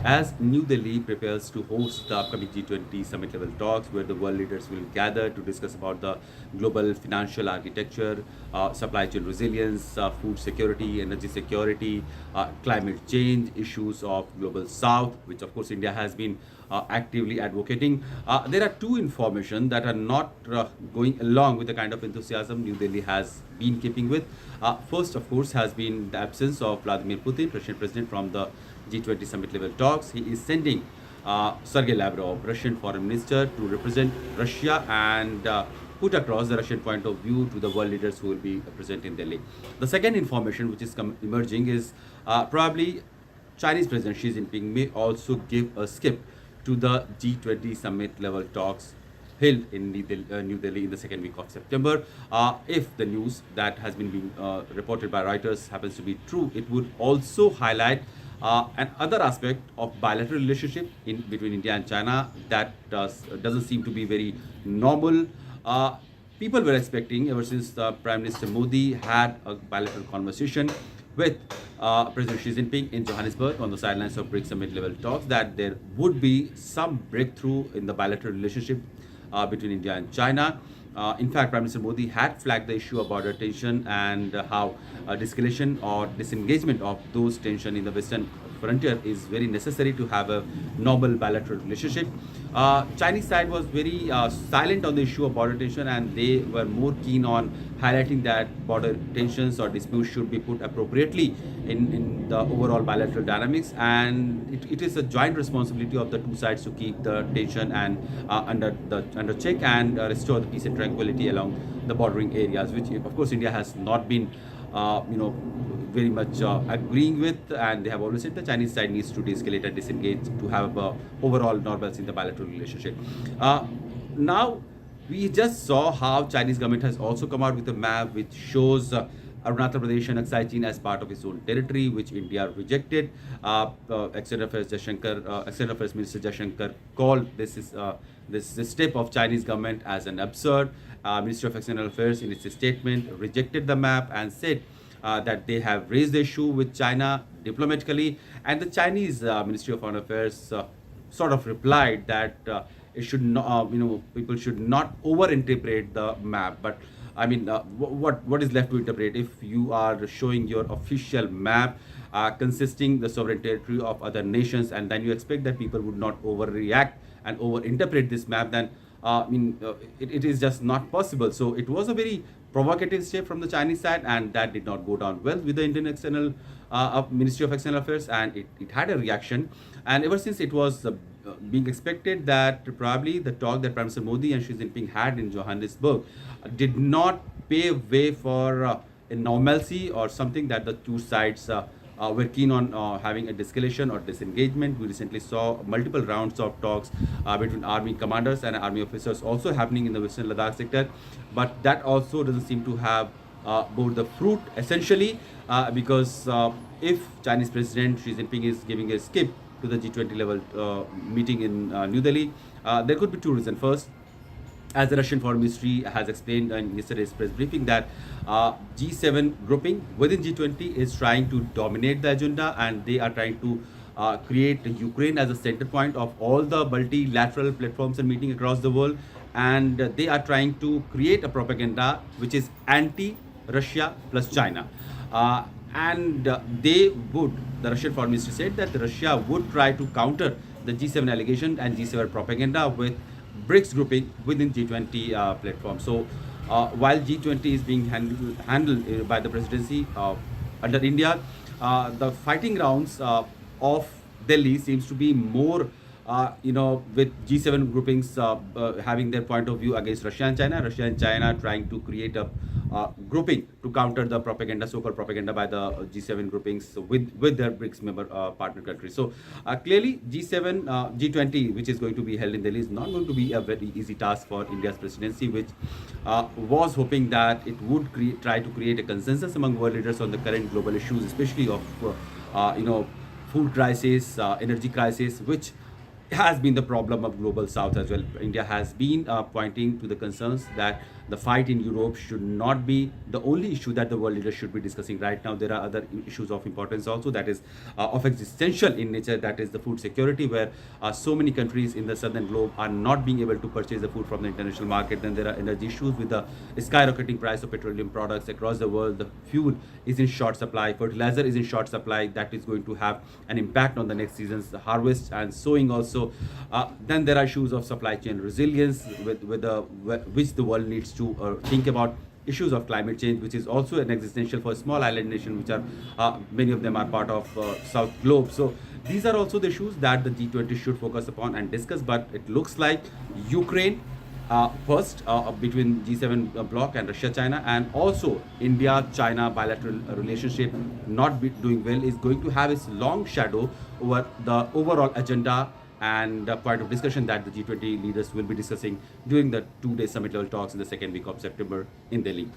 as New Delhi prepares to host the upcoming G20 summit level talks, where the world leaders will gather to discuss about the global financial architecture, supply chain resilience, food security, energy security, climate change, issues of global south, which of course India has been actively advocating. There are two information that are not going along with the kind of enthusiasm New Delhi has been keeping with. First, of course, has been the absence of Vladimir Putin, President from the G20 summit level talks. He is sending Sergei Lavrov, Russian foreign minister, to represent Russia and put across the Russian point of view to the world leaders who will be present in Delhi. The second information which is emerging is probably Chinese President Xi Jinping may also give a skip to the G20 summit level talks held in New Delhi in the second week of September. If the news that has been being reported by Reuters happens to be true, it would also highlight another aspect of bilateral relationship between India and China that doesn't seem to be very normal. People were expecting, ever since Prime Minister Modi had a bilateral conversation with President Xi Jinping in Johannesburg on the sidelines of BRICS summit level talks, that there would be some breakthrough in the bilateral relationship between India and China. In fact, Prime Minister Modi had flagged the issue of border tension and how de-escalation or disengagement of those tension in the western frontier is very necessary to have a normal bilateral relationship. Chinese side was very silent on the issue of border tension, and they were more keen on highlighting that border tensions or disputes should be put appropriately in the overall bilateral dynamics, and it is a joint responsibility of the two sides to keep the tension and under check and restore the peace and tranquility along the bordering areas, which of course India has not been very much agreeing with, and they have always said the Chinese side needs to de-escalate and disengage to have overall normalcy in the bilateral relationship. Now, we just saw how Chinese government has also come out with a map which shows Arunachal Pradesh and citing as part of its own territory, which India rejected. External Affairs Minister Jaishankar called this step of Chinese government as an absurd. Ministry of External Affairs in its statement rejected the map and said that they have raised the issue with China diplomatically, and the Chinese Ministry of Foreign Affairs sort of replied that it should not, people should not overinterpret the map. But I mean, what is left to interpret if you are showing your official map consisting the sovereign territory of other nations, and then you expect that people would not overreact and overinterpret this map? Then it is just not possible. So it was a very provocative step from the Chinese side, and that did not go down well with the Indian External Ministry of External Affairs, and it had a reaction. And ever since, it was being expected that probably the talk that Prime Minister Modi and Xi Jinping had in Johannesburg did not pave way for a normalcy or something that the two sides were keen on having a de-escalation or disengagement. We recently saw multiple rounds of talks between army commanders and army officers also happening in the Western Ladakh sector, but that also doesn't seem to have bore the fruit, essentially because if Chinese President Xi Jinping is giving a skip to the G20 level meeting in New Delhi, there could be two reasons. First, as the Russian Foreign Ministry has explained in yesterday's press briefing, that G7 grouping within G20 is trying to dominate the agenda, and they are trying to create Ukraine as a center point of all the multilateral platforms and meetings across the world, and they are trying to create a propaganda which is anti-Russia plus China. The Russian Foreign Ministry said that Russia would try to counter the G7 allegation and G7 propaganda with BRICS grouping within G20 platform. So while G20 is being handled by the presidency under India, the fighting grounds of Delhi seems to be more with G7 groupings having their point of view against Russia and China trying to create a grouping to counter the propaganda, so-called propaganda by the G7 groupings with their BRICS member partner countries. So clearly G20, which is going to be held in Delhi, is not going to be a very easy task for India's presidency, which was hoping that it would try to create a consensus among world leaders on the current global issues, especially of food crisis, energy crisis, which has been the problem of global south as well. India has been pointing to the concerns that The fight in Europe should not be the only issue that the world leaders should be discussing right now. There are other issues of importance also, that is of existential in nature, that is the food security, where so many countries in the southern globe are not being able to purchase the food from the international market. Then there are energy issues with the skyrocketing price of petroleum products across the world. The fuel is in short supply, fertilizer is in short supply, that is going to have an impact on the next season's harvest and sowing also. Then there are issues of supply chain resilience which the world needs to think about. Issues of climate change, which is also an existential for small island nation, which are many of them are part of South Globe. So these are also the issues that the G20 should focus upon and discuss. But it looks like Ukraine first, between G7 bloc and Russia, China, and also India-China bilateral relationship not doing well, is going to have its long shadow over the overall agenda and the point of discussion that the G20 leaders will be discussing during the two-day summit level talks in the second week of September in Delhi.